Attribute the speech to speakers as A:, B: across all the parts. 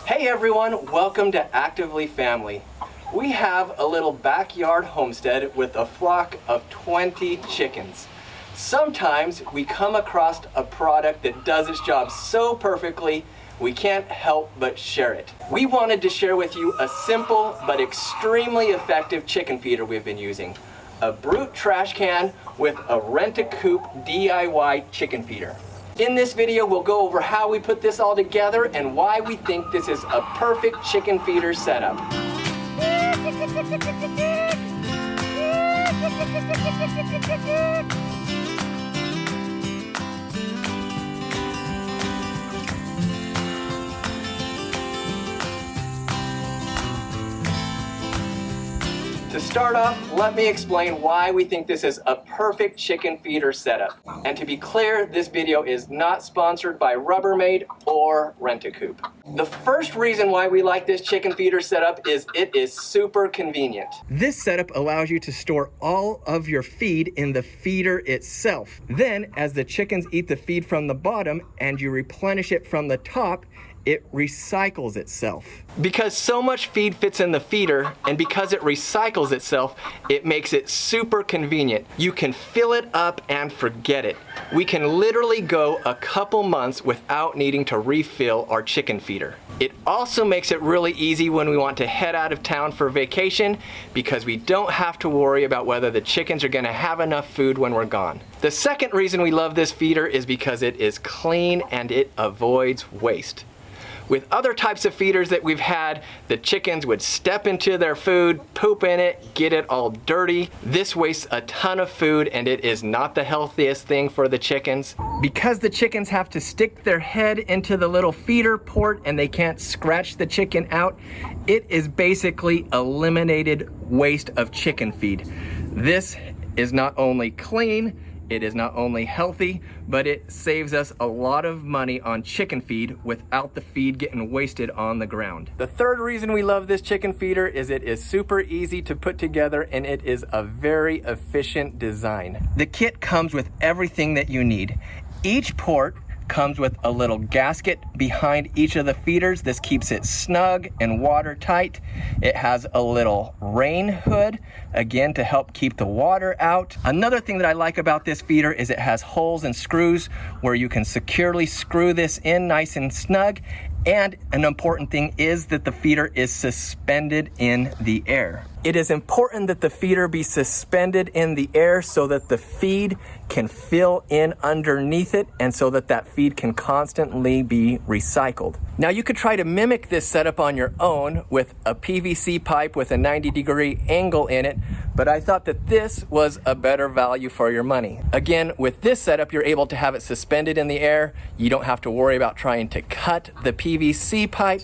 A: Hey everyone, welcome to Actively Family. We have a little backyard homestead with a flock of 20 chickens. Sometimes we come across a product that does its job so perfectly, we can't help but share it. We wanted to share with you a simple but extremely effective chicken feeder we've been using. A Brute Trash Can with a RentACoop DIY Chicken Feeder. In this video, we'll go over how we put this all together and why we think this is a perfect chicken feeder setup. To start off, let me explain why we think this is a perfect chicken feeder setup. And to be clear, this video is not sponsored by Rubbermaid or Rent-A-Coop. The first reason why we like this chicken feeder setup is it is super convenient. This setup allows you to store all of your feed in the feeder itself. Then, as the chickens eat the feed from the bottom and you replenish it from the top, it recycles itself. Because so much feed fits in the feeder, and because it recycles itself, it makes it super convenient. You can fill it up and forget it. We can literally go a couple months without needing to refill our chicken feeder. It also makes it really easy when we want to head out of town for vacation, because we don't have to worry about whether the chickens are gonna have enough food when we're gone. The second reason we love this feeder is because it is clean and it avoids waste. With other types of feeders that we've had, the chickens would step into their food, poop in it, get it all dirty. This wastes a ton of food and it is not the healthiest thing for the chickens. Because the chickens have to stick their head into the little feeder port and they can't scratch the chicken out, it is basically eliminated waste of chicken feed. This is not only clean, it is not only healthy, but it saves us a lot of money on chicken feed without the feed getting wasted on the ground. The third reason we love this chicken feeder is it is super easy to put together and it is a very efficient design. The kit comes with everything that you need. Each port comes with a little gasket behind each of the feeders. This keeps it snug and watertight. It has a little rain hood, again, to help keep the water out. Another thing that I like about this feeder is it has holes and screws where you can securely screw this in nice and snug. And an important thing is that the feeder is suspended in the air. It is important that the feeder be suspended in the air so that the feed can fill in underneath it and so that that feed can constantly be recycled. Now you could try to mimic this setup on your own with a PVC pipe with a 90-degree angle in it, but I thought that this was a better value for your money. Again, with this setup, you're able to have it suspended in the air. You don't have to worry about trying to cut the PVC pipe.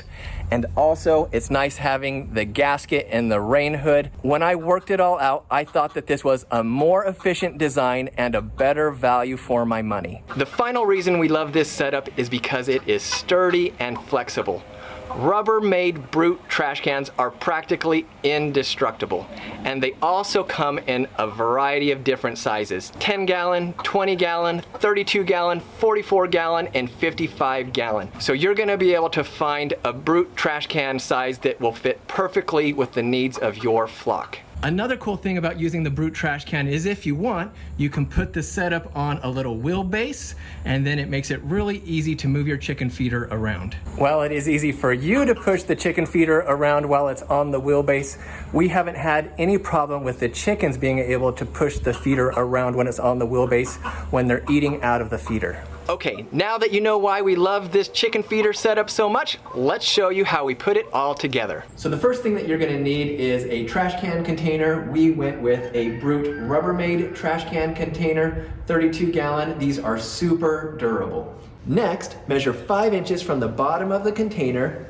A: And also, it's nice having the gasket and the rain hood. When I worked it all out, I thought that this was a more efficient design and a better value for my money. The final reason we love this setup is because it is sturdy and flexible. Rubbermaid Brute Trash Cans are practically indestructible, and they also come in a variety of different sizes: 10 gallon, 20 gallon, 32 gallon, 44 gallon, and 55 gallon. So you're gonna be able to find a Brute Trash Can size that will fit perfectly with the needs of your flock. Another cool thing about using the Brute Trash Can is if you want, you can put the setup on a little wheelbase, and then it makes it really easy to move your chicken feeder around. While it is easy for you to push the chicken feeder around while it's on the wheelbase, we haven't had any problem with the chickens being able to push the feeder around when it's on the wheelbase when they're eating out of the feeder. Okay, now that you know why we love this chicken feeder setup so much, let's show you how we put it all together. So the first thing that you're gonna need is a trash can container. We went with a Brute Rubbermaid trash can container, 32 gallon. These are super durable. Next, measure 5 inches from the bottom of the container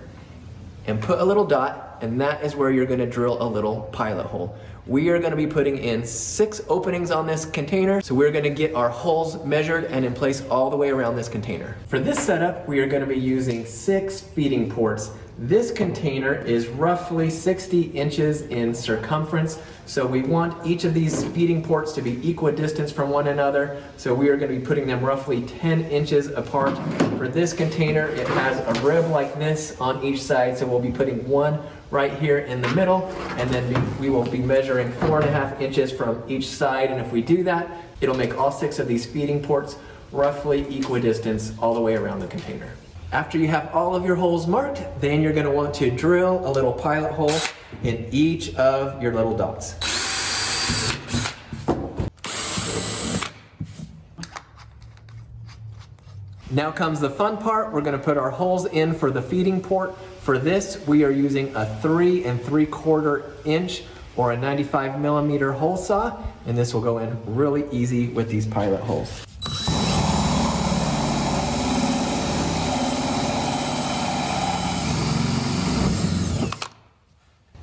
A: and put a little dot and that is where you're gonna drill a little pilot hole. We are gonna be putting in 6 openings on this container, so we're gonna get our holes measured and in place all the way around this container. For this setup, we are gonna be using 6 feeding ports. This container is roughly 60 inches in circumference, so we want each of these feeding ports to be equidistant from one another, so we are going to be putting them roughly 10 inches apart. For this container, it has a rib like this on each side, so we'll be putting one right here in the middle, and then we will be measuring 4.5 inches from each side, and if we do that, it'll make all 6 of these feeding ports roughly equidistant all the way around the container. After you have all of your holes marked, then you're gonna want to drill a little pilot hole in each of your little dots. Now comes the fun part. We're gonna put our holes in for the feeding port. For this, we are using a 3 3/4 inch or a 95 millimeter hole saw, and this will go in really easy with these pilot holes.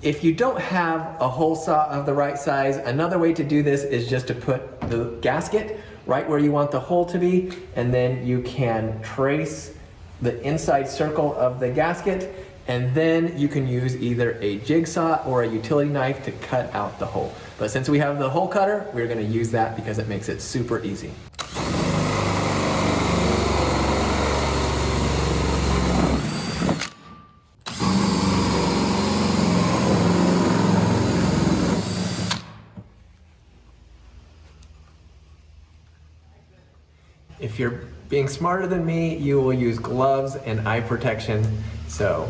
A: If you don't have a hole saw of the right size, another way to do this is just to put the gasket right where you want the hole to be, and then you can trace the inside circle of the gasket, and then you can use either a jigsaw or a utility knife to cut out the hole. But since we have the hole cutter, we're gonna use that because it makes it super easy. If you're being smarter than me, you will use gloves and eye protection. So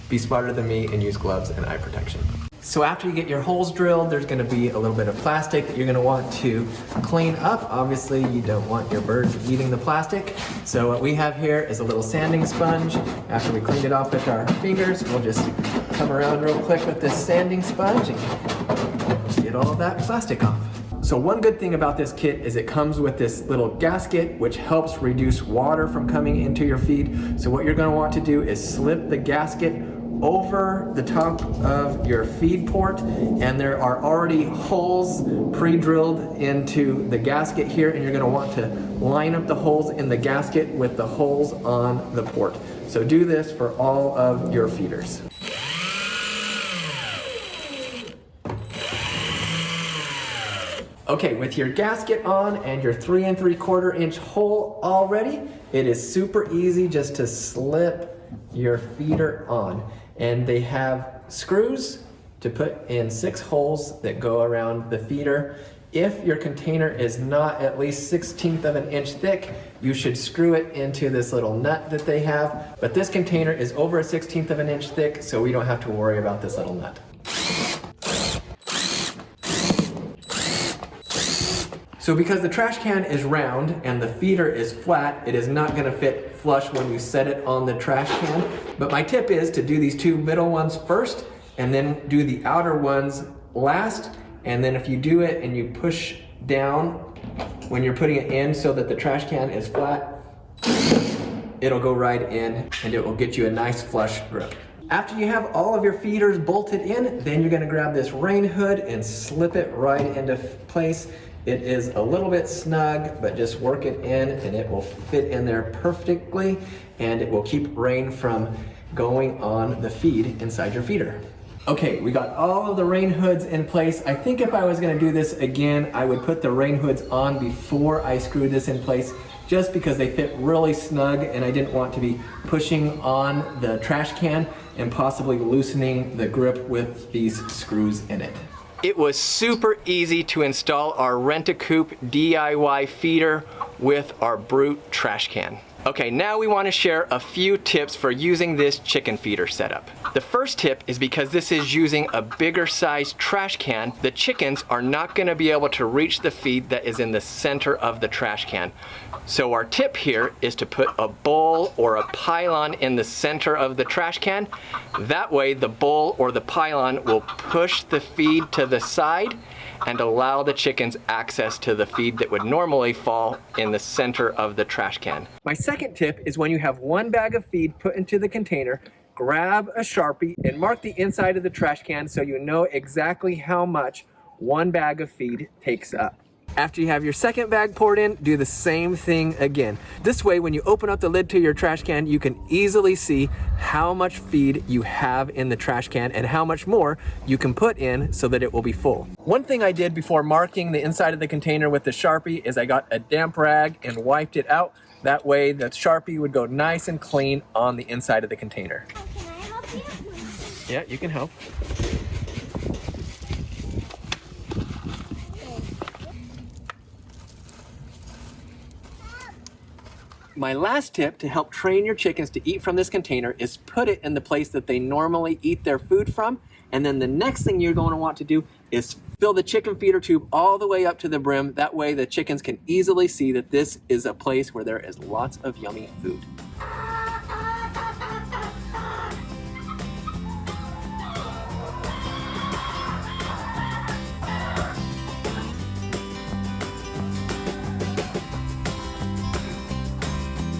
A: be smarter than me and use gloves and eye protection. So after you get your holes drilled, there's gonna be a little bit of plastic that you're gonna want to clean up. Obviously, you don't want your birds eating the plastic. So what we have here is a little sanding sponge. After we cleaned it off with our fingers, we'll just come around real quick with this sanding sponge and get all of that plastic off. So one good thing about this kit is it comes with this little gasket which helps reduce water from coming into your feed. So what you're going to want to do is slip the gasket over the top of your feed port, and there are already holes pre-drilled into the gasket here, and you're going to want to line up the holes in the gasket with the holes on the port. So do this for all of your feeders. Okay, with your gasket on and your 3 3/4 inch hole all ready, it is super easy just to slip your feeder on. And they have screws to put in 6 holes that go around the feeder. If your container is not at least 1/16 of an inch thick, you should screw it into this little nut that they have. But this container is over 1/16 of an inch thick, so we don't have to worry about this little nut. So because the trash can is round and the feeder is flat, it is not gonna fit flush when you set it on the trash can. But my tip is to do these 2 middle ones first and then do the outer ones last. And then if you do it and you push down when you're putting it in so that the trash can is flat, it'll go right in and it will get you a nice flush grip. After you have all of your feeders bolted in, then you're gonna grab this rain hood and slip it right into place. It is a little bit snug, but just work it in and it will fit in there perfectly, and it will keep rain from going on the feed inside your feeder. Okay, we got all of the rain hoods in place. I think if I was gonna do this again, I would put the rain hoods on before I screwed this in place, just because they fit really snug and I didn't want to be pushing on the trash can and possibly loosening the grip with these screws in it. It was super easy to install our Rent-A-Coop DIY feeder with our Brute Trash Can. Okay, now we want to share a few tips for using this chicken feeder setup. The first tip is because this is using a bigger size trash can, the chickens are not going to be able to reach the feed that is in the center of the trash can. So our tip here is to put a bowl or a pylon in the center of the trash can. That way the bowl or the pylon will push the feed to the side and allow the chickens access to the feed that would normally fall in the center of the trash can. My second tip is when you have one bag of feed put into the container, grab a Sharpie and mark the inside of the trash can so you know exactly how much one bag of feed takes up. After you have your second bag poured in, do the same thing again. This way, when you open up the lid to your trash can, you can easily see how much feed you have in the trash can and how much more you can put in so that it will be full. One thing I did before marking the inside of the container with the Sharpie is I got a damp rag and wiped it out. That way the Sharpie would go nice and clean on the inside of the container.
B: Can I help you?
A: Yeah, you can help. My last tip to help train your chickens to eat from this container is put it in the place that they normally eat their food from. And then the next thing you're going to want to do is fill the chicken feeder tube all the way up to the brim. That way the chickens can easily see that this is a place where there is lots of yummy food.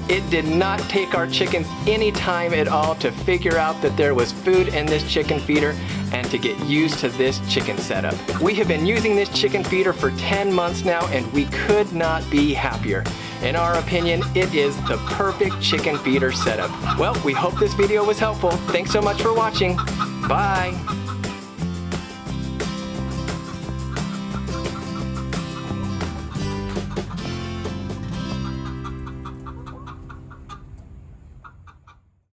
A: It did not take our chickens any time at all to figure out that there was food in this chicken feeder and to get used to this chicken setup. We have been using this chicken feeder for 10 months now and we could not be happier. In our opinion, it is the perfect chicken feeder setup. Well, we hope this video was helpful. Thanks so much for watching. Bye.